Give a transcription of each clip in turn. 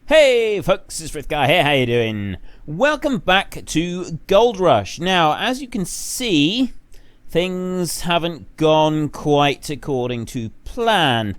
Hey folks, it's Frith Guy here, how you doing? Welcome back to Gold Rush. Now, as you can see, things haven't gone quite according to plan.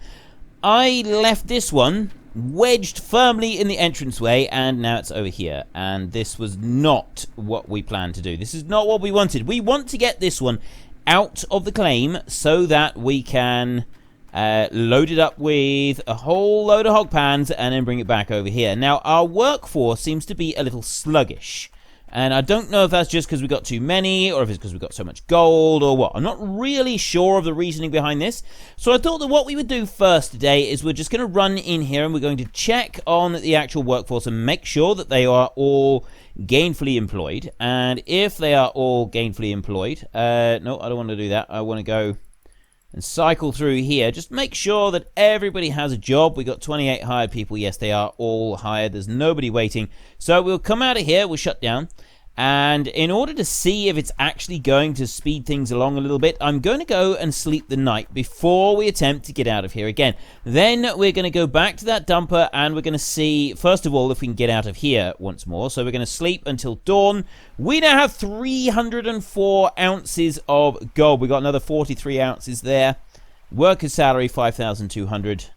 I left this one wedged firmly in the entranceway, and now it's over here. And this was not what we planned to do. This is not what we wanted. We want to get this one out of the claim so that we can load it up with a whole load of hog pans and then bring it back over here. Now, our workforce seems to be a little sluggish. And I don't know if that's just because we got too many, or if it's because we got so much gold, or what. I'm not really sure of the reasoning behind this. So I thought that what we would do first today is we're just going to run in here and we're going to check on the actual workforce and make sure that they are all gainfully employed. And if they are all gainfully employed, no, I don't want to do that. I want to go and cycle through here. Just make sure that everybody has a job. We got 28 hired people. Yes, they are all hired. There's nobody waiting. So we'll come out of here. We'll shut down. And in order to see if it's actually going to speed things along a little bit, I'm going to go and sleep the night before we attempt to get out of here again. Then we're going to go back to that dumper and we're going to see, first of all, if we can get out of here once more. So we're going to sleep until dawn. We now have 304 ounces of gold. We got another 43 ounces there. Worker's salary, 5,200.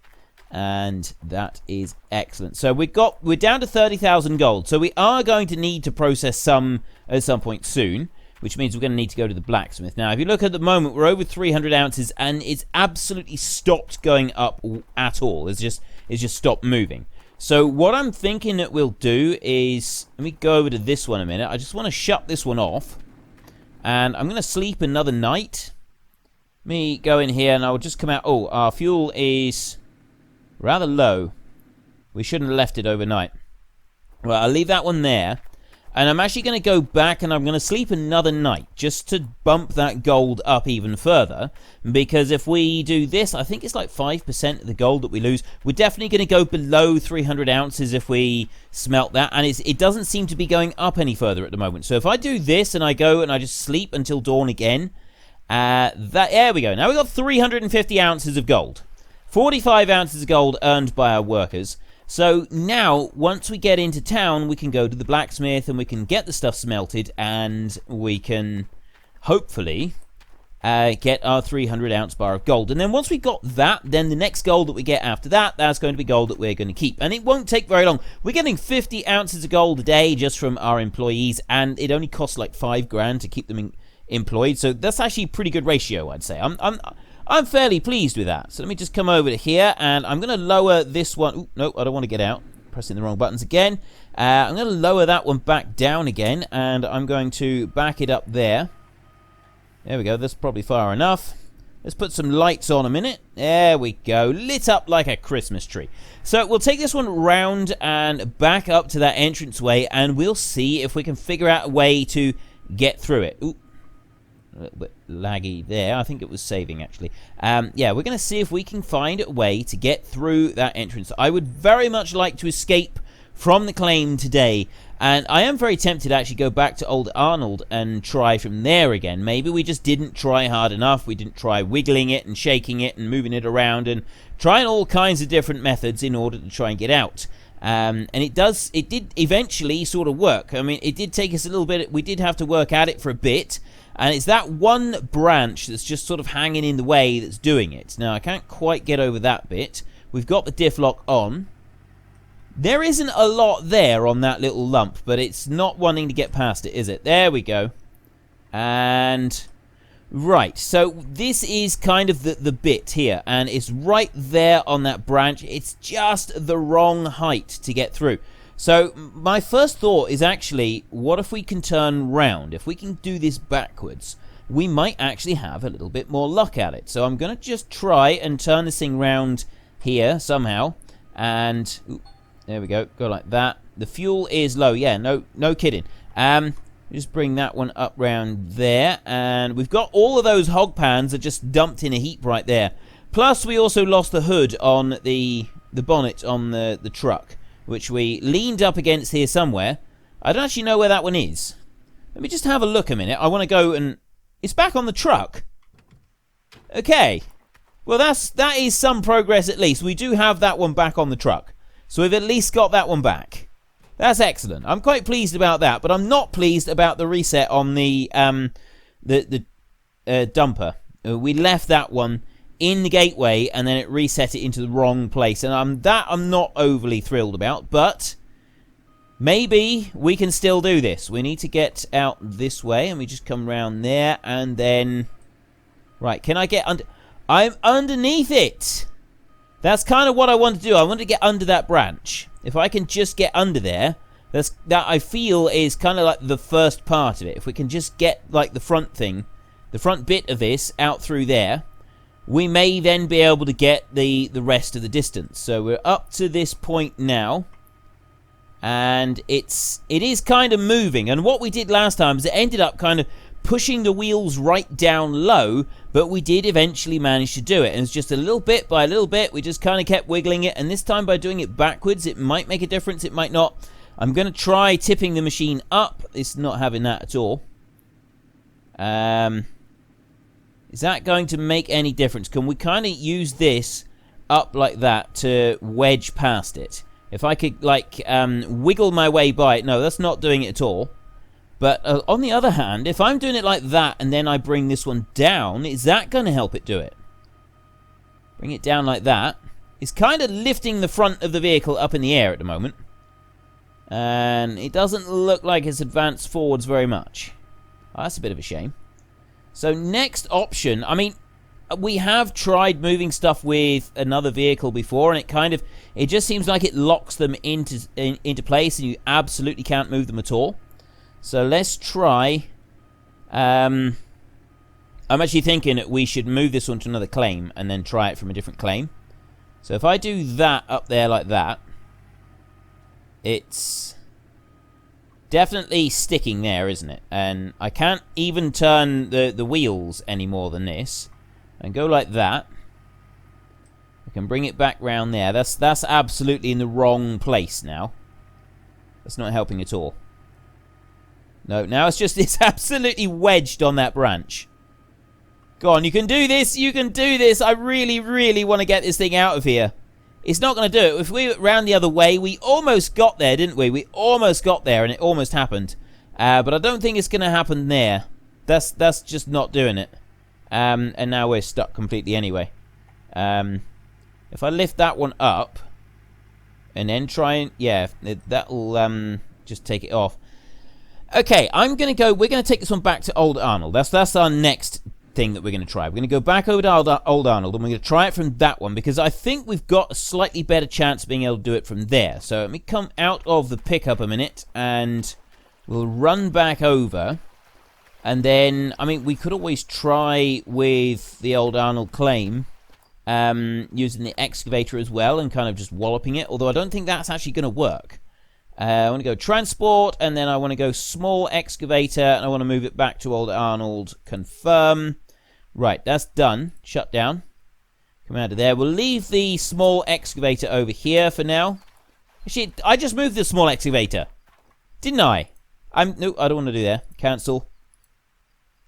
And that is excellent. So we're down to 30,000 gold. So we are going to need to process some at some point soon, which means we're going to need to go to the blacksmith. Now, if you look at the moment, we're over 300 ounces, and it's absolutely stopped going up at all. It's just stopped moving. So what I'm thinking that we'll do is, let me go over to this one a minute. I just want to shut this one off, and I'm going to sleep another night. Let me go in here, and I'll just come out. Oh, our fuel is rather low. We shouldn't have left it overnight. Well, I'll leave that one there. And I'm actually going to go back and I'm going to sleep another night just to bump that gold up even further. Because if we do this, I think it's like 5% of the gold that we lose. We're definitely going to go below 300 ounces if we smelt that. And it doesn't seem to be going up any further at the moment. So if I do this and I go and I just sleep until dawn again, there we go. Now we've got 350 ounces of gold. 45 ounces of gold earned by our workers. So now, once we get into town, we can go to the blacksmith and we can get the stuff smelted, and we can hopefully get our 300 ounce bar of gold. And then once we got that, then the next gold that we get after that, that's going to be gold that we're going to keep. And it won't take very long. We're getting 50 ounces of gold a day just from our employees, and it only costs like 5 grand to keep them employed. So that's actually a pretty good ratio, I'd say. I'm fairly pleased with that. So let me just come over to here, and I'm going to lower this one. Ooh, no, I don't want to get out. Pressing the wrong buttons again. I'm going to lower that one back down again, and I'm going to back it up there. There we go. That's probably far enough. Let's put some lights on a minute. There we go. Lit up like a Christmas tree. So we'll take this one round and back up to that entranceway, and we'll see if we can figure out a way to get through it. Ooh. A little bit laggy there. I think it was saving, actually. Yeah, we're going to see if we can find a way to get through that entrance. I would very much like to escape from the claim today, and I am very tempted to actually go back to Old Arnold and try from there again. Maybe we just didn't try hard enough. We didn't try wiggling it and shaking it and moving it around and trying all kinds of different methods in order to try and get out. And it did eventually sort of work. I mean, it did take us a little bit. We did have to work at it for a bit. And it's that one branch that's just sort of hanging in the way that's doing it. Now, I can't quite get over that bit. We've got the diff lock on. There isn't a lot there on that little lump, but it's not wanting to get past it, is it? There we go. And right, so this is kind of the bit here, and it's right there on that branch. It's just the wrong height to get through. So my first thought is actually, what if we can turn round? If we can do this backwards, we might actually have a little bit more luck at it. So I'm going to just try and turn this thing round here somehow. And ooh, there we go. Go like that. The fuel is low. Yeah, no kidding. Just bring that one up round there. And we've got all of those hog pans that just dumped in a heap right there. Plus, we also lost the hood on the bonnet on the truck, which we leaned up against here somewhere. I don't actually know where that one is. Let me just have a look a minute. I want to go and... It's back on the truck. Okay. Well, that is some progress at least. We do have that one back on the truck. So we've at least got that one back. That's excellent. I'm quite pleased about that, but I'm not pleased about the reset on the dumper. We left that one in the gateway, and then it reset it into the wrong place, and I'm not overly thrilled about, but maybe we can still do this. We need to get out this way, and we just come around there, and then... Right, can I get under... I'm underneath it! That's kind of what I want to do. I want to get under that branch. If I can just get under there, that I feel is kind of like the first part of it. If we can just get, like, the front thing, the front bit of this out through there, we may then be able to get the rest of the distance. So we're up to this point now, and it is kind of moving. And what we did last time is it ended up kind of pushing the wheels right down low, but we did eventually manage to do it. And it's just a little bit by a little bit. We just kind of kept wiggling it, and this time by doing it backwards, it might make a difference, it might not. I'm going to try tipping the machine up. It's not having that at all. Is that going to make any difference? Can we kind of use this up like that to wedge past it? If I could, like, wiggle my way by it. No, that's not doing it at all. But on the other hand, if I'm doing it like that and then I bring this one down, is that going to help it do it? Bring it down like that. It's kind of lifting the front of the vehicle up in the air at the moment. And it doesn't look like it's advanced forwards very much. Oh, that's a bit of a shame. So next option, I mean, we have tried moving stuff with another vehicle before, and it just seems like it locks them into place, and you absolutely can't move them at all. So let's try. I'm actually thinking that we should move this one to another claim and then try it from a different claim. So if I do that up there like that, it's definitely sticking there, isn't it? And I can't even turn the wheels any more than this. And go like that. I can bring it back round there. That's absolutely in the wrong place now. That's not helping at all. No, now it's absolutely wedged on that branch. Go on, you can do this, you can do this. I really, really want to get this thing out of here. It's not going to do it. If we went round the other way, we almost got there, didn't we? We almost got there, and it almost happened. But I don't think it's going to happen there. That's just not doing it. And now we're stuck completely anyway. If I lift that one up, and then try and... Yeah, that'll just take it off. Okay, we're going to take this one back to Old Arnold. That's our next thing that we're going to try. We're going to go back over to Old Arnold, and we're going to try it from that one, because I think we've got a slightly better chance of being able to do it from there. So let me come out of the pickup a minute, and we'll run back over. And then, I mean, we could always try with the Old Arnold claim, using the excavator as well, and kind of just walloping it, although I don't think that's actually going to work. I want to go transport, and then I want to go small excavator, and I want to move it back to Old Arnold. Confirm. Right, that's done. Shut down. Come out of there. We'll leave the small excavator over here for now. Actually, I just moved the small excavator. Didn't I? No, I don't want to do that. Cancel.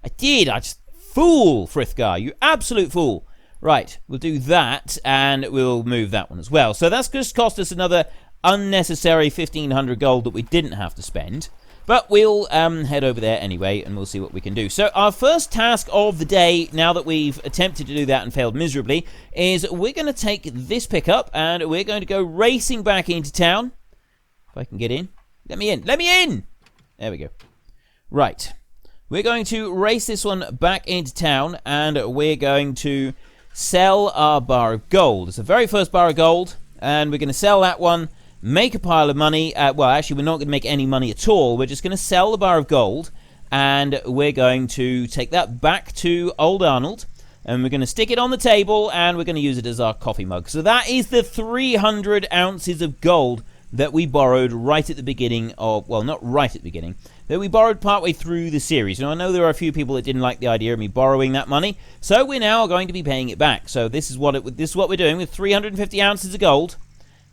I did. I just... Fool, Frithgar. You absolute fool. Right, we'll do that, and we'll move that one as well. So that's just cost us another unnecessary 1,500 gold that we didn't have to spend. But we'll head over there anyway, and we'll see what we can do. So our first task of the day, now that we've attempted to do that and failed miserably, is we're going to take this pickup, and we're going to go racing back into town. If I can get in. Let me in. Let me in! There we go. Right. We're going to race this one back into town, and we're going to sell our bar of gold. It's the very first bar of gold, and we're going to sell that one. Make a pile of money. Well, actually, we're not going to make any money at all. We're just going to sell the bar of gold, and we're going to take that back to Old Arnold, and we're going to stick it on the table, and we're going to use it as our coffee mug. So that is the 300 ounces of gold that we borrowed right at the beginning of... Well, not right at the beginning. That we borrowed partway through the series. Now, I know there are a few people that didn't like the idea of me borrowing that money, so we're now going to be paying it back. So this is what we're doing with 350 ounces of gold,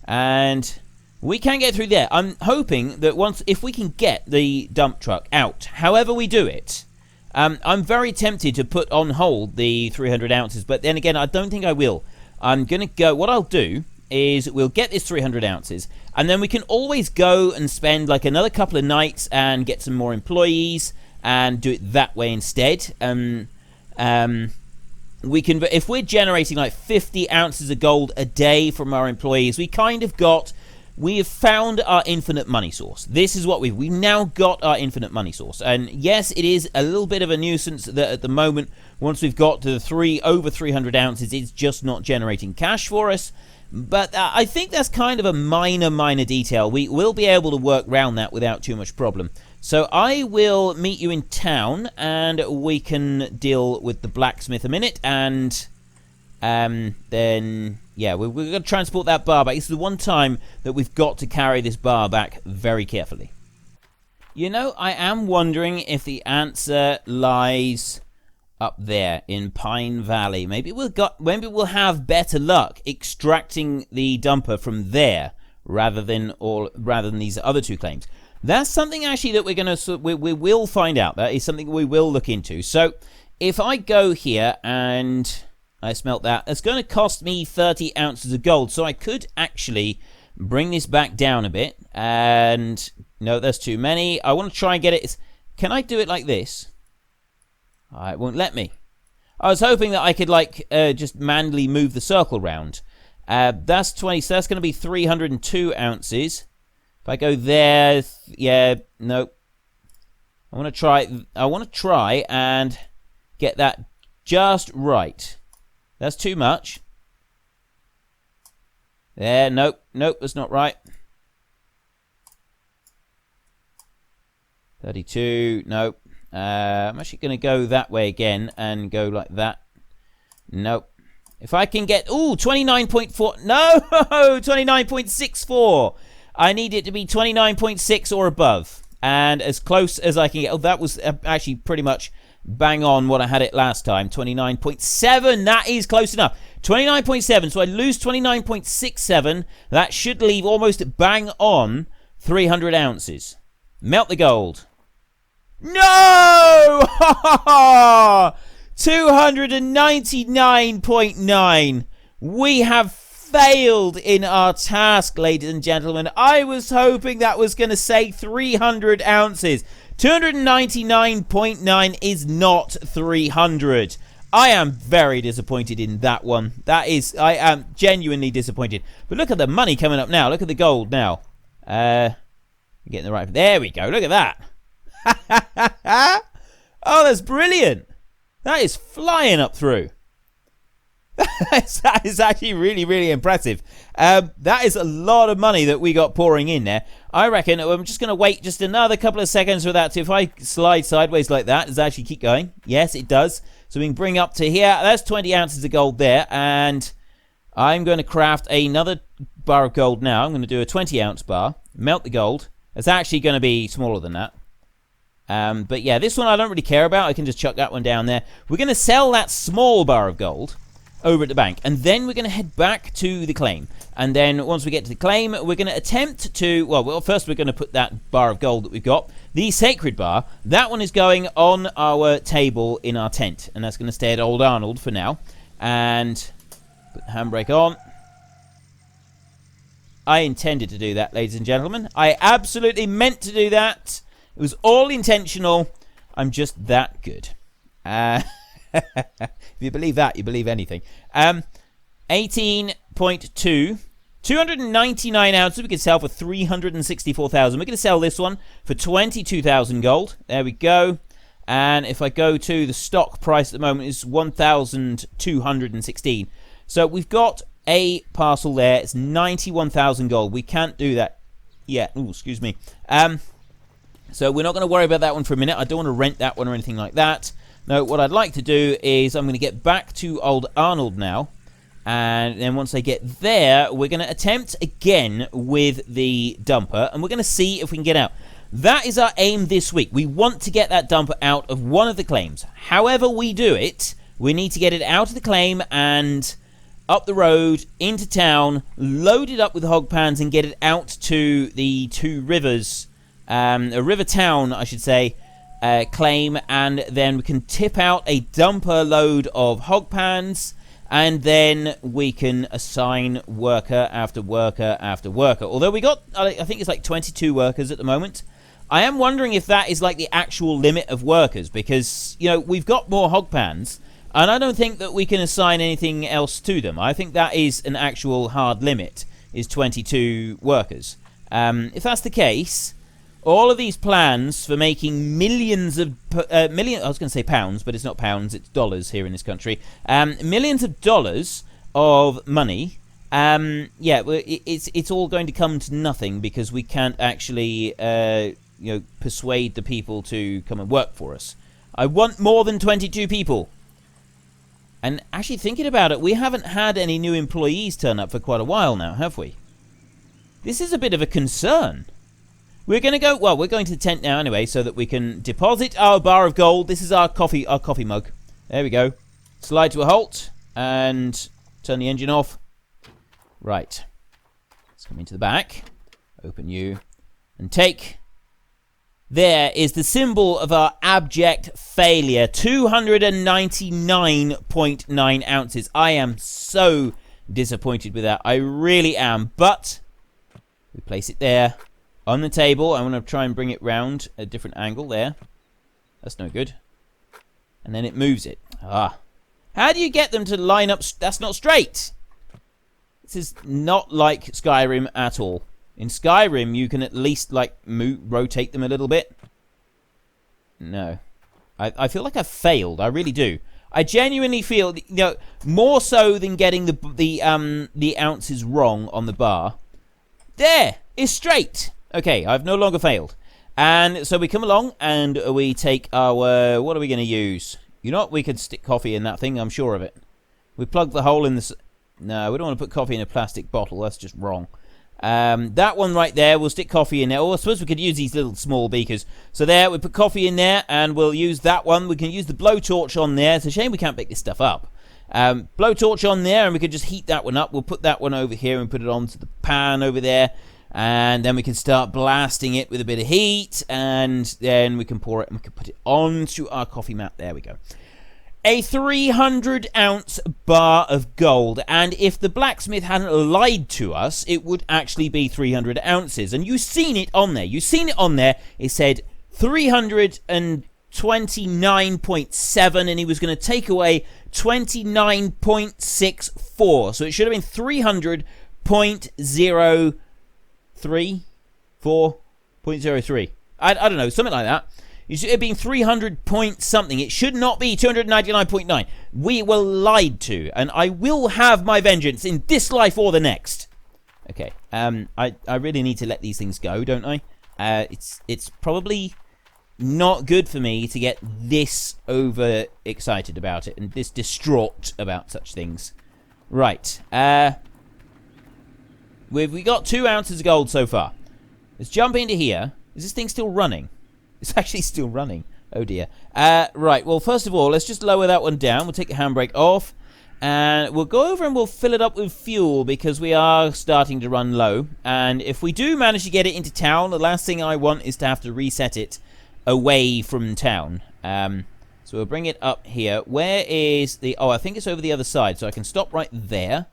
and... we can get through there. I'm hoping that if we can get the dump truck out, however we do it, I'm very tempted to put on hold the 300 ounces, but then again, I don't think I will. I'm going to go, what I'll do is we'll get this 300 ounces, and then we can always go and spend like another couple of nights and get some more employees and do it that way instead. We can, if we're generating like 50 ounces of gold a day from our employees, we have found our infinite money source. This is what we've now got, our infinite money source. And yes, it is a little bit of a nuisance that at the moment, once we've got to the over 300 ounces, it's just not generating cash for us. But I think that's kind of a minor detail. We will be able to work around that without too much problem. So I will meet you in town, and we can deal with the blacksmith a minute, and then, yeah, we're going to transport that bar back. This is the one time that we've got to carry this bar back very carefully. You know, I am wondering if the answer lies up there in Pine Valley. Maybe we'll have better luck extracting the dumper from there rather than these other two claims. That's something actually that we will find out. That is something we will look into. So if I go here and I smelt that, it's going to cost me 30 ounces of gold. So I could actually bring this back down a bit. And no, that's too many. I want to try and get it. Can I do it like this? It won't let me. I was hoping that I could just manually move the circle round. That's 20. So that's going to be 302 ounces. If I go there, yeah, nope. I want to try and get that just right. That's too much. There, nope, that's not right. 32, nope. I'm actually going to go that way again and go like that. Nope. If I can get, 29.4, no, 29.64. I need it to be 29.6 or above, and as close as I can get. Oh, that was actually pretty much bang on what I had it last time. 29.7, that is close enough. 29.7, so I lose 29.67. That should leave almost bang on 300 ounces. Melt the gold. No! 299.9. We have failed in our task, ladies and gentlemen. I was hoping that was going to say 300 ounces. 299.9 is not 300. I am very disappointed in that one. I am genuinely disappointed. But look at the money coming up now. Look at the gold now. Getting the right. There we go. Look at that. Oh, that's brilliant. That is flying up through. That is actually really impressive. That is a lot of money that we got pouring in there. I reckon I'm just going to wait just another couple of seconds for that. If I slide sideways like that, does it actually keep going? Yes, it does. So we can bring up to here. That's 20 ounces of gold there. And I'm going to craft another bar of gold now. I'm going to do a 20 ounce bar. Melt the gold. It's actually going to be smaller than that. But yeah, this one I don't really care about. I can just chuck that one down there. We're going to sell that small bar of gold over at the bank, and then we're going to head back to the claim. And then once we get to the claim, we're going to attempt to, well, first we're going to put that bar of gold that we've got, the sacred bar. That one is going on our table in our tent, and that's going to stay at Old Arnold for now. And put the handbrake on. I intended to do that, ladies and gentlemen. I absolutely meant to do that. It was all intentional. I'm just that good. If you believe that, you believe anything. 18.2. 299 ounces we can sell for 364,000. We're going to sell this one for 22,000 gold. There we go. And if I go to the stock price at the moment, it's 1,216. So we've got a parcel there. It's 91,000 gold. We can't do that yet. Oh, excuse me. So we're not going to worry about that one for a minute. I don't want to rent that one or anything like that. No, what I'd like to do is I'm going to get back to Old Arnold now. And then once I get there, we're going to attempt again with the dumper. And we're going to see if we can get out. That is our aim this week. We want to get that dumper out of one of the claims. However we do it, we need to get it out of the claim and up the road, into town, load it up with hog pans and get it out to the Two Rivers, a river town, I should say, claim, and then we can tip out a dumper load of hog pans And then we can assign worker after worker after worker. Although we got, I think it's like 22 workers at the moment. I am wondering if that is like the actual limit of workers, because, you know, we've got more hog pans, and I don't think that we can assign anything else to them. I think that is an actual hard limit, is 22 workers. If that's the case, all of these plans for making millions of I was going to say pounds, but it's not pounds, it's dollars here in this country. Millions of dollars of money. Yeah, it's all going to come to nothing because we can't actually, persuade the people to come and work for us. I want more than 22 people. And actually thinking about it, we haven't had any new employees turn up for quite a while now, have we? This is a bit of a concern. We're going to go, well, we're going to the tent now anyway, so that we can deposit our bar of gold. This is our coffee mug. There we go. Slide to a halt, and turn the engine off. Right. Let's come into the back. Open you, and take. There is the symbol of our abject failure. 299.9 ounces. I am so disappointed with that. I really am. But we place it there on the table. I'm going to try and bring it round a different angle there. That's no good. And then it moves it. Ah. How do you get them to line up? That's not straight. This is not like Skyrim at all. In Skyrim, you can at least, like, rotate them a little bit. No. I feel like I've failed. I really do. I genuinely feel, you know, more so than getting the ounces wrong on the bar. There! It's straight! Okay, I've no longer failed. And so we come along and we take our... what are we going to use? You know what? We could stick coffee in that thing. I'm sure of it. We plug the hole in the... No, we don't want to put coffee in a plastic bottle. That's just wrong. That one right there, we'll stick coffee in there. Oh, I suppose we could use these little small beakers. So there, we put coffee in there, and we'll use that one. We can use the blowtorch on there. It's a shame we can't pick this stuff up. Blowtorch on there, and we could just heat that one up. We'll put that one over here and put it onto the pan over there. And then we can start blasting it with a bit of heat, and then we can pour it, and we can put it onto our coffee mat. There we go. A 300-ounce bar of gold, and if the blacksmith hadn't lied to us, it would actually be 300 ounces. And you've seen it on there. You've seen it on there. It said 329.7, and he was going to take away 29.64. So it should have been 300.03, 4.03. I don't know, something like that. It should have been 300 point something. It should not be 299.9. We were lied to, and I will have my vengeance in this life or the next. Okay, I really need to let these things go, don't I? It's probably not good for me to get this overexcited about it and this distraught about such things. Right, we got 2 ounces of gold so far. Let's jump into here. Is this thing still running? It's actually still running. Oh dear. Right, well, first of all, let's just lower that one down. We'll take the handbrake off. And we'll go over and we'll fill it up with fuel because we are starting to run low. And if we do manage to get it into town, the last thing I want is to have to reset it away from town. So we'll bring it up here. Where is the... Oh, I think it's over the other side. So I can stop right there.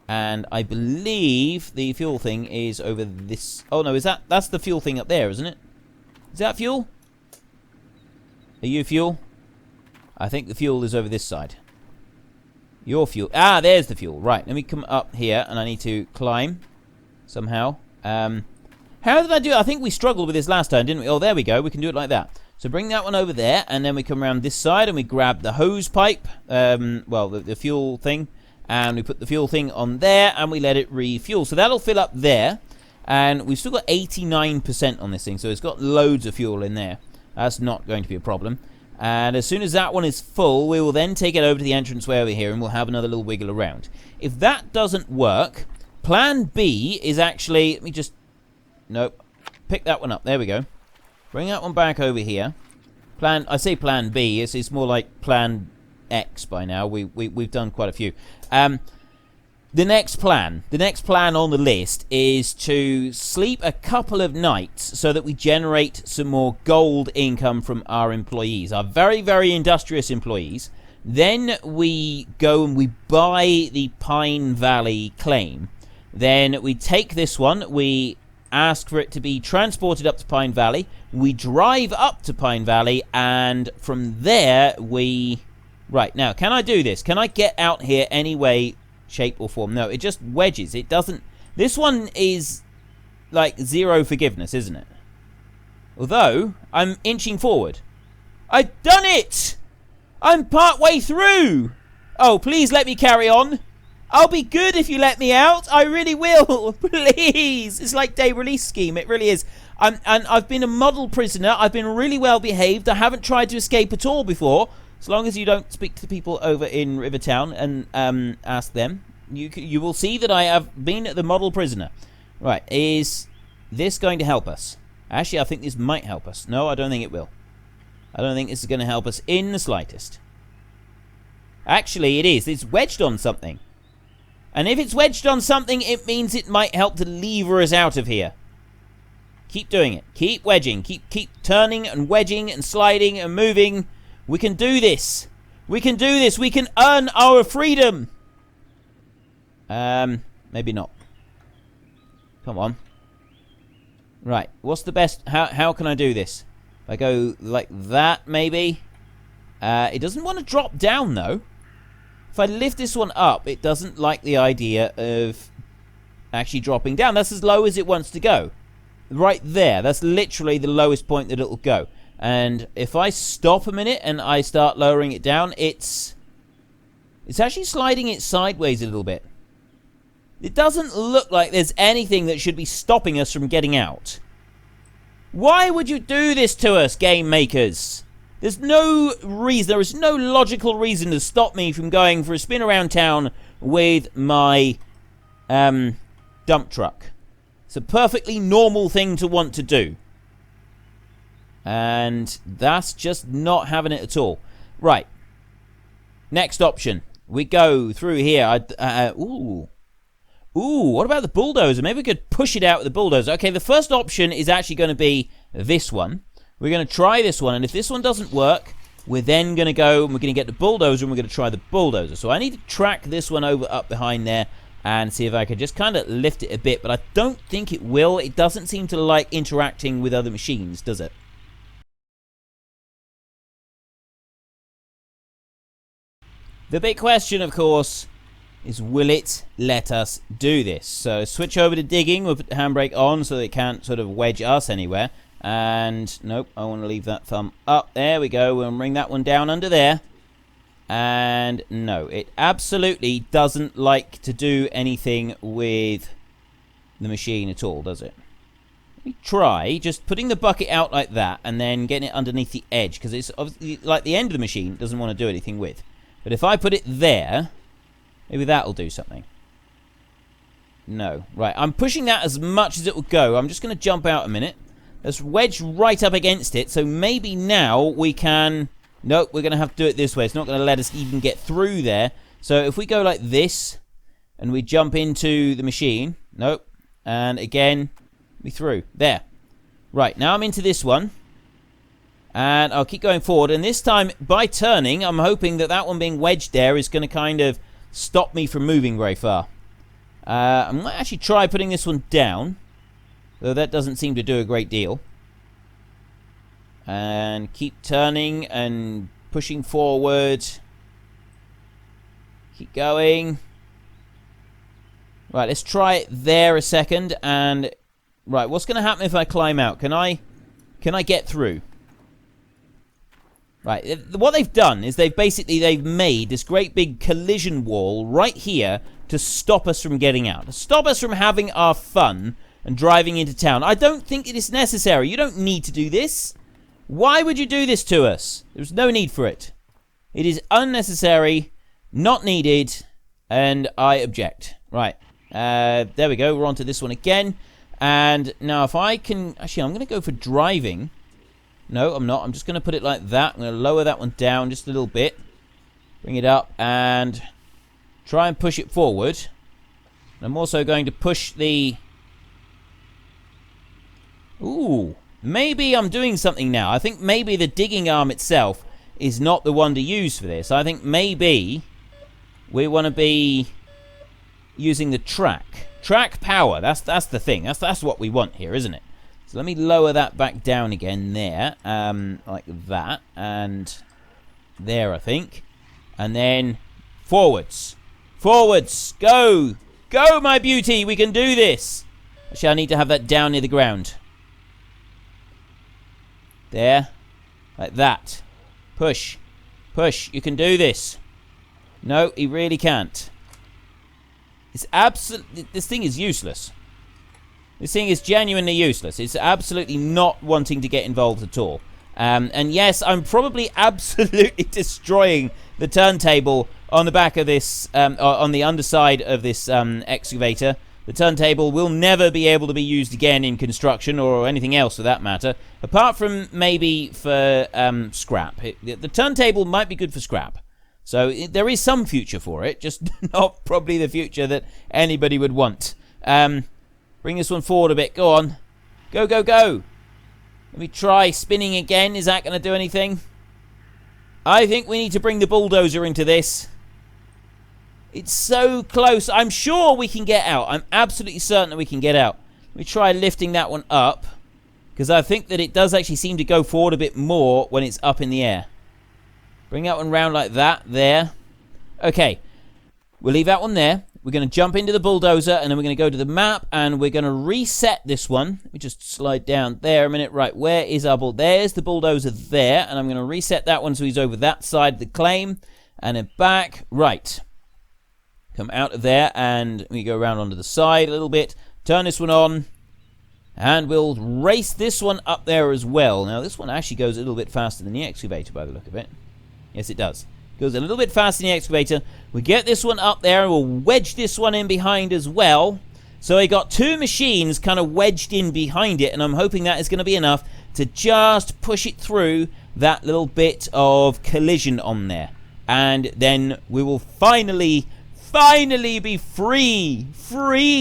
And I believe the fuel thing is over this... Oh, no, that's the fuel thing up there, isn't it? Is that fuel? Are you fuel? I think the fuel is over this side. Your fuel. Ah, there's the fuel. Right, let me come up here, and I need to climb somehow. How did I do it? I think we struggled with this last time, didn't we? Oh, there we go. We can do it like that. So bring that one over there, and then we come around this side, and we grab the hose pipe. Well, the fuel thing. And we put the fuel thing on there, and we let it refuel. So that'll fill up there. And we've still got 89% on this thing, so it's got loads of fuel in there. That's not going to be a problem. And as soon as that one is full, we will then take it over to the entranceway over here, and we'll have another little wiggle around. If that doesn't work, plan B is actually... Let me just... Nope. Pick that one up. There we go. Bring that one back over here. I say plan B. It's more like plan X by now. We've done quite a few. The next plan on the list is to sleep a couple of nights so that we generate some more gold income from our employees, our very, very industrious employees. Then we go and we buy the Pine Valley claim. Then we take this one, we ask for it to be transported up to Pine Valley. We drive up to Pine Valley, and from there we... Right, now, can I do this? Can I get out here any way, shape, or form? No, it just wedges. It doesn't... This one is like zero forgiveness, isn't it? Although, I'm inching forward. I've done it! I'm part way through! Oh, please let me carry on. I'll be good if you let me out. I really will. Please. It's like day release scheme. It really is. And I've been a model prisoner. I've been really well behaved. I haven't tried to escape at all before. As long as you don't speak to the people over in Rivertown and ask them, you will see that I have been the model prisoner. Right. Is this going to help us? Actually, I think this might help us. No, I don't think it will. I don't think this is going to help us in the slightest. Actually, it is. It's wedged on something. And if it's wedged on something, it means it might help to lever us out of here. Keep doing it. Keep wedging. Keep turning and wedging and sliding and moving. We can do this. We can do this. We can earn our freedom. Maybe not. Come on. Right. What's the best? How can I do this? If I go like that, maybe. It doesn't want to drop down, though. If I lift this one up, it doesn't like the idea of actually dropping down. That's as low as it wants to go. Right there. That's literally the lowest point that it'll go. And if I stop a minute and I start lowering it down, it's actually sliding it sideways a little bit. It doesn't look like there's anything that should be stopping us from getting out. Why would you do this to us, game makers? There's no reason, there is no logical reason to stop me from going for a spin around town with my dump truck. It's a perfectly normal thing to want to do. And that's just not having it at all. Right. Next option. We go through here. Ooh, what about the bulldozer? Maybe we could push it out with the bulldozer. Okay, the first option is actually going to be this one. We're going to try this one, and if this one doesn't work, we're then going to go and we're going to get the bulldozer, and we're going to try the bulldozer. So I need to track this one over up behind there and see if I could just kind of lift it a bit, but I don't think it will. It doesn't seem to like interacting with other machines, does it? The big question, of course, is will it let us do this? So switch over to digging. We'll put the handbrake on so that it can't sort of wedge us anywhere. And nope, I want to leave that thumb up. There we go. We'll bring that one down under there. And no, it absolutely doesn't like to do anything with the machine at all, does it? Let me try just putting the bucket out like that and then getting it underneath the edge, because it's obviously like the end of the machine it doesn't want to do anything with. But if I put it there, maybe that'll do something. No. Right, I'm pushing that as much as it will go. I'm just going to jump out a minute. Let's wedge right up against it, so maybe now we can... Nope, we're going to have to do it this way. It's not going to let us even get through there. So if we go like this, and we jump into the machine... Nope. And again, we through. There. Right, now I'm into this one. And I'll keep going forward. And this time, by turning, I'm hoping that that one being wedged there is going to kind of stop me from moving very far. I might actually try putting this one down. Though that doesn't seem to do a great deal. And keep turning and pushing forward. Keep going. Right, let's try it there a second. And right, what's going to happen if I climb out? Can I get through? Right, what they've done is they've made this great big collision wall right here to stop us from getting out. To stop us from having our fun and driving into town. I don't think it is necessary. You don't need to do this. Why would you do this to us? There's no need for it. It is unnecessary, not needed, and I object. Right, there we go. We're on to this one again. And now if I can... Actually, I'm going to go for driving. No, I'm not. I'm just going to put it like that. I'm going to lower that one down just a little bit. Bring it up and try and push it forward. And I'm also going to push the... Ooh, maybe I'm doing something now. I think maybe the digging arm itself is not the one to use for this. I think maybe we want to be using the track power. That's the thing. That's what we want here, isn't it? So let me lower that back down again there, like that, and there, I think. And then forwards, go, my beauty, we can do this. Actually, I need to have that down near the ground. There, like that. Push, you can do this. No, he really can't. It's this thing is useless. This thing is genuinely useless. It's absolutely not wanting to get involved at all. And yes, I'm probably absolutely destroying the turntable on the back of this, on the underside of this excavator. The turntable will never be able to be used again in construction or anything else for that matter, apart from maybe for scrap. The turntable might be good for scrap. So there is some future for it, just not probably the future that anybody would want. Bring this one forward a bit. Go on. Go. Let me try spinning again. Is that going to do anything? I think we need to bring the bulldozer into this. It's so close. I'm sure we can get out. I'm absolutely certain that we can get out. Let me try lifting that one up, because I think that it does actually seem to go forward a bit more when it's up in the air. Bring that one round like that. There. Okay. We'll leave that one there. We're going to jump into the bulldozer, and then we're going to go to the map, and we're going to reset this one. Let me just slide down there a minute. Right, where is our bull? There's the bulldozer there, and I'm going to reset that one so he's over that side of the claim, and then back. Right. Come out of there, and we go around onto the side a little bit. Turn this one on, and we'll race this one up there as well. Now, this one actually goes a little bit faster than the excavator by the look of it. Yes, it does. Goes a little bit faster than the excavator. We get this one up there, and we'll wedge this one in behind as well. So we got two machines kind of wedged in behind it, and I'm hoping that is going to be enough to just push it through that little bit of collision on there. And then we will finally be free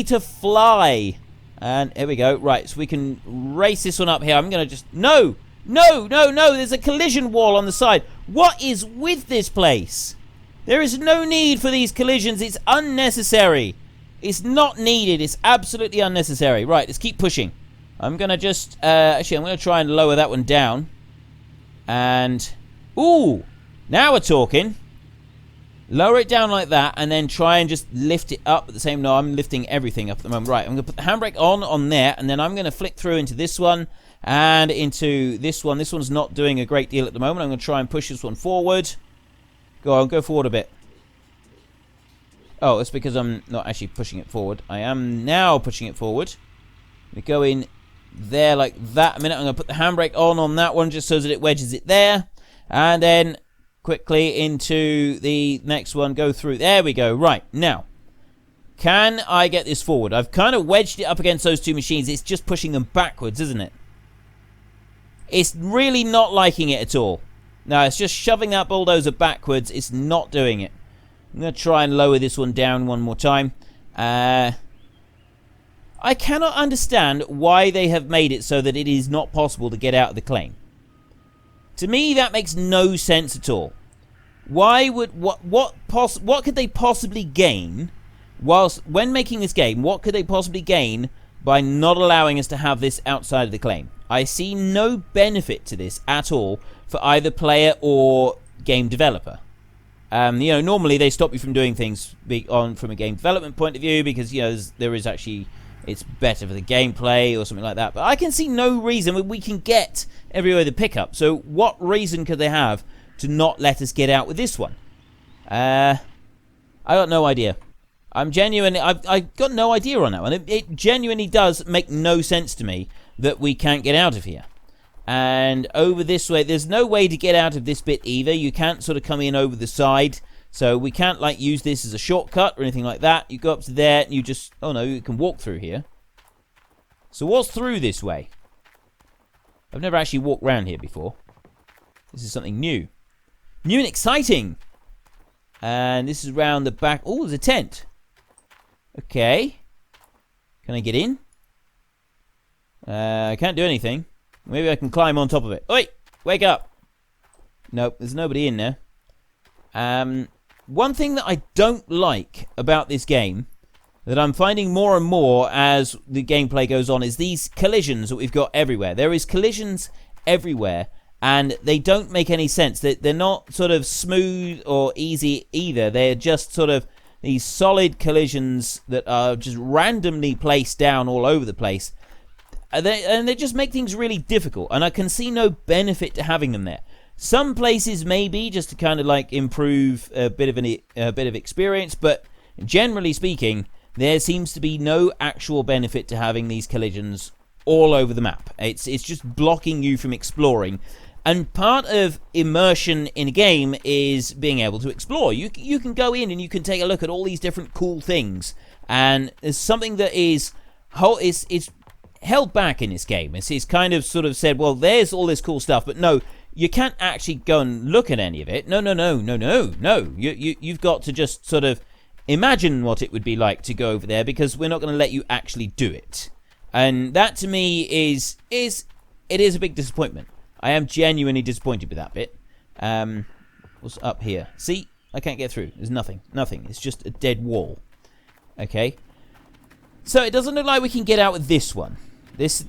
to fly. And here we go. Right, so we can race this one up here. I'm going to just... No! There's a collision wall on the side. What is with this place? There is no need for these collisions. It's unnecessary. It's not needed. It's absolutely unnecessary. Right, let's keep pushing. I'm going to just... actually, I'm going to try and lower that one down. And... Ooh! Now we're talking. Lower it down like that, and then try and just lift it up at the same... No, I'm lifting everything up at the moment. Right, I'm going to put the handbrake on there, and then I'm going to flick through into this one. And into this one. This one's not doing a great deal at the moment. I'm going to try and push this one forward. Go on, go forward a bit. Oh, it's because I'm not actually pushing it forward. I am now pushing it forward. We go in there like that a minute. I'm going to put the handbrake on that one just so that it wedges it there. And then quickly into the next one. Go through. There we go. Right, now. Can I get this forward? I've kind of wedged it up against those two machines. It's just pushing them backwards, isn't it? It's really not liking it at all. No, it's just shoving that bulldozer backwards. It's not doing it. I'm going to try and lower this one down one more time. I cannot understand why they have made it so that it is not possible to get out of the claim. To me, that makes no sense at all. Why would... What could they possibly gain when making this game? What could they possibly gain by not allowing us to have this outside of the claim? I see no benefit to this at all for either player or game developer. Normally they stop you from doing things from a game development point of view because, there is actually, it's better for the gameplay or something like that. But I can see no reason. We can get everywhere the pickup. So what reason could they have to not let us get out with this one? I got no idea. I've got no idea on that one. It genuinely does make no sense to me that we can't get out of here. And over this way, there's no way to get out of this bit either. You can't sort of come in over the side. So we can't use this as a shortcut or anything like that. You go up to there and you just... Oh no, you can walk through here. So what's through this way? I've never actually walked around here before. This is something new. New and exciting! And this is around the back. Oh, there's a tent. Okay. Can I get in? I can't do anything. Maybe I can climb on top of it. Oi! Wake up! Nope, there's nobody in there. One thing that I don't like about this game, that I'm finding more and more as the gameplay goes on, is these collisions that we've got everywhere. There is collisions everywhere, and they don't make any sense. They're not sort of smooth or easy either. They're just sort of these solid collisions that are just randomly placed down all over the place. And they just make things really difficult, and I can see no benefit to having them there. Some places maybe just to kind of like improve a bit of experience, but generally speaking, there seems to be no actual benefit to having these collisions all over the map. It's just blocking you from exploring. And part of immersion in a game is being able to explore. You can go in and you can take a look at all these different cool things. And there's something that is held back in this game. It's kind of sort of said, well, there's all this cool stuff, but no, you can't actually go and look at any of it. No. You've got to just sort of imagine what it would be like to go over there, because we're not going to let you actually do it. And that to me is a big disappointment. I am genuinely disappointed with that bit. What's up here? See? I can't get through. There's nothing. Nothing. It's just a dead wall. Okay. So it doesn't look like we can get out with this one. This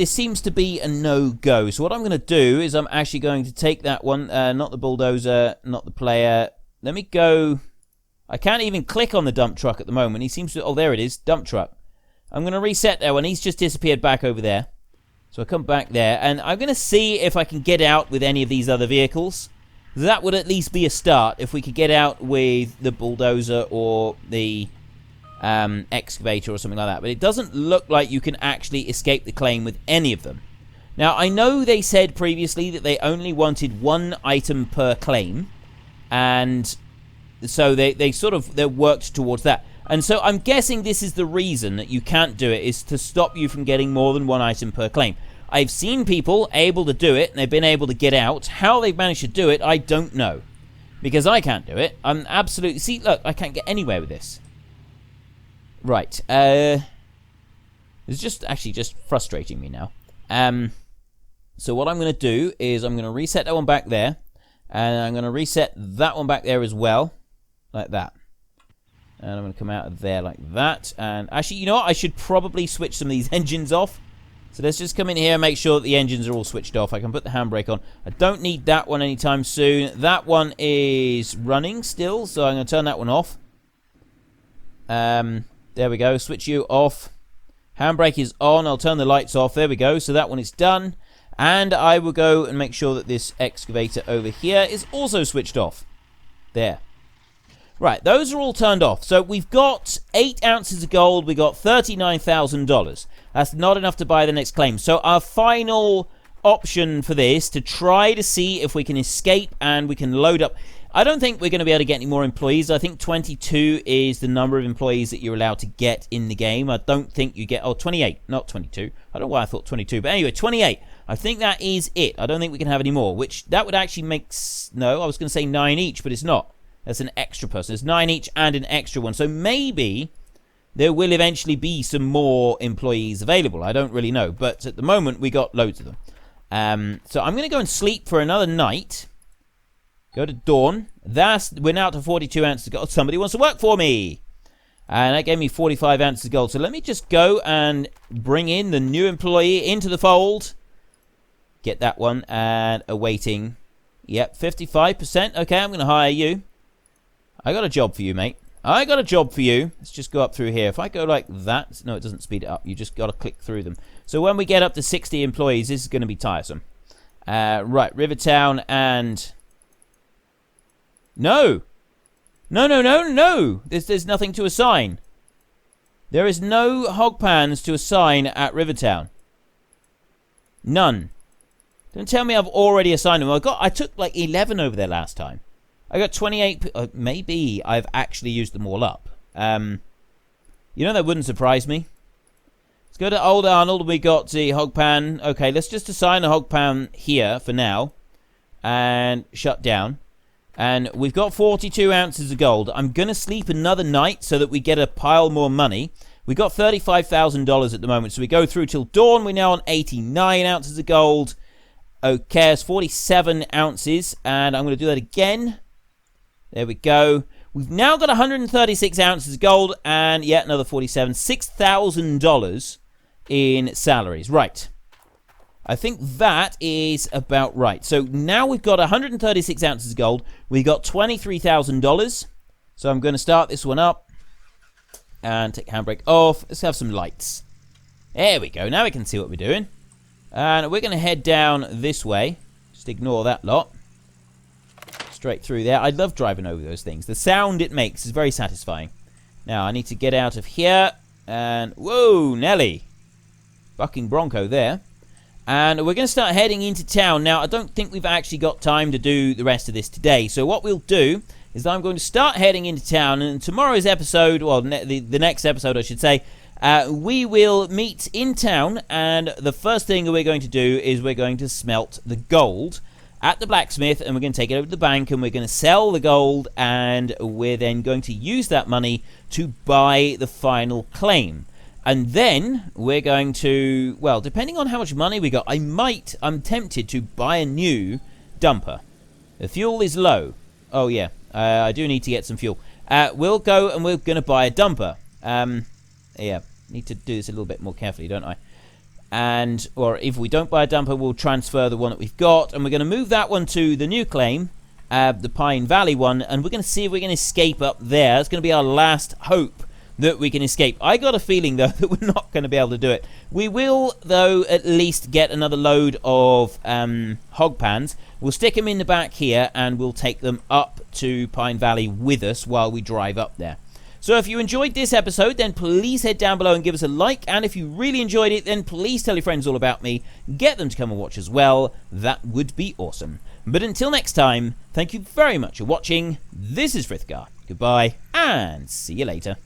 seems to be a no-go. So what I'm going to do is I'm actually going to take that one. Not the bulldozer, not the player. Let me go. I can't even click on the dump truck at the moment. He seems to... Oh, there it is. Dump truck. I'm going to reset that one. He's just disappeared back over there. So I come back there, and I'm going to see if I can get out with any of these other vehicles. That would at least be a start, if we could get out with the bulldozer or the excavator or something like that. But it doesn't look like you can actually escape the claim with any of them. Now, I know they said previously that they only wanted one item per claim, and so they worked towards that. And so I'm guessing this is the reason that you can't do it, is to stop you from getting more than one item per claim. I've seen people able to do it, and they've been able to get out. How they've managed to do it, I don't know. Because I can't do it. I'm absolutely... See, look, I can't get anywhere with this. Right. It's just frustrating me now. So what I'm going to do is I'm going to reset that one back there. And I'm going to reset that one back there as well. Like that. And I'm going to come out of there like that. And actually, you know what? I should probably switch some of these engines off. So let's just come in here and make sure that the engines are all switched off. I can put the handbrake on. I don't need that one anytime soon. That one is running still, so I'm going to turn that one off. There we go. Switch you off. Handbrake is on. I'll turn the lights off. There we go. So that one is done. And I will go and make sure that this excavator over here is also switched off. There. Right, those are all turned off. So we've got 8 ounces of gold. We got $39,000. That's not enough to buy the next claim. So our final option for this, to try to see if we can escape and we can load up. I don't think we're going to be able to get any more employees. I think 22 is the number of employees that you're allowed to get in the game. I don't think you get... Oh, 28, not 22. I don't know why I thought 22. But anyway, 28. I think that is it. I don't think we can have any more, which that would actually make... No, I was going to say 9 each, but it's not. That's an extra person. There's 9 each and an extra one. So maybe there will eventually be some more employees available. I don't really know. But at the moment, we got loads of them. So I'm going to go and sleep for another night. Go to dawn. We're now to 42 ounces of gold. Somebody wants to work for me. And that gave me 45 ounces of gold. So let me just go and bring in the new employee into the fold. Get that one. And awaiting. Yep, 55%. Okay, I'm going to hire you. I got a job for you, mate. I got a job for you. Let's just go up through here. If I go like that... No, it doesn't speed it up. You just got to click through them. So when we get up to 60 employees, this is going to be tiresome. Right, Rivertown and... No! No! There's nothing to assign. There is no hog pans to assign at Rivertown. None. Don't tell me I've already assigned them. I took like 11 over there last time. I got 28... maybe I've actually used them all up. You know, that wouldn't surprise me. Let's go to Old Arnold. We got the hog pan. Okay, let's just assign a hog pan here for now. And shut down. And we've got 42 ounces of gold. I'm going to sleep another night so that we get a pile more money. We got $35,000 at the moment. So we go through till dawn. We're now on 89 ounces of gold. Okay, it's 47 ounces, and I'm going to do that again. There we go. We've now got 136 ounces of gold, and yet another 47. $6,000 in salaries. Right. I think that is about right. So now we've got 136 ounces of gold. We've got $23,000. So I'm going to start this one up. And take handbrake off. Let's have some lights. There we go. Now we can see what we're doing. And we're going to head down this way. Just ignore that lot. Straight through there. I love driving over those things. The sound it makes is very satisfying. Now, I need to get out of here. And, whoa, Nelly. Bucking Bronco there. And we're going to start heading into town. Now, I don't think we've actually got time to do the rest of this today. So what we'll do is I'm going to start heading into town. And tomorrow's episode, well, the next episode, I should say, we will meet in town. And the first thing we're going to do is we're going to smelt the gold at the blacksmith. And we're going to take it over to the bank. And we're going to sell the gold. And we're then going to use that money to buy the final claim. And then we're going to, well, depending on how much money we got, I'm tempted to buy a new dumper. The fuel is low. Oh, yeah. I do need to get some fuel. We'll go and we're going to buy a dumper. Yeah, need to do this a little bit more carefully, don't I? And, or if we don't buy a dumper, we'll transfer the one that we've got. And we're going to move that one to the new claim, the Pine Valley one. And we're going to see if we can escape up there. It's going to be our last hope that we can escape. I got a feeling, though, that we're not going to be able to do it. We will, though, at least get another load of hog pans. We'll stick them in the back here, and we'll take them up to Pine Valley with us while we drive up there. So if you enjoyed this episode, then please head down below and give us a like. And if you really enjoyed it, then please tell your friends all about me. Get them to come and watch as well. That would be awesome. But until next time, thank you very much for watching. This is Frithgar. Goodbye, and see you later.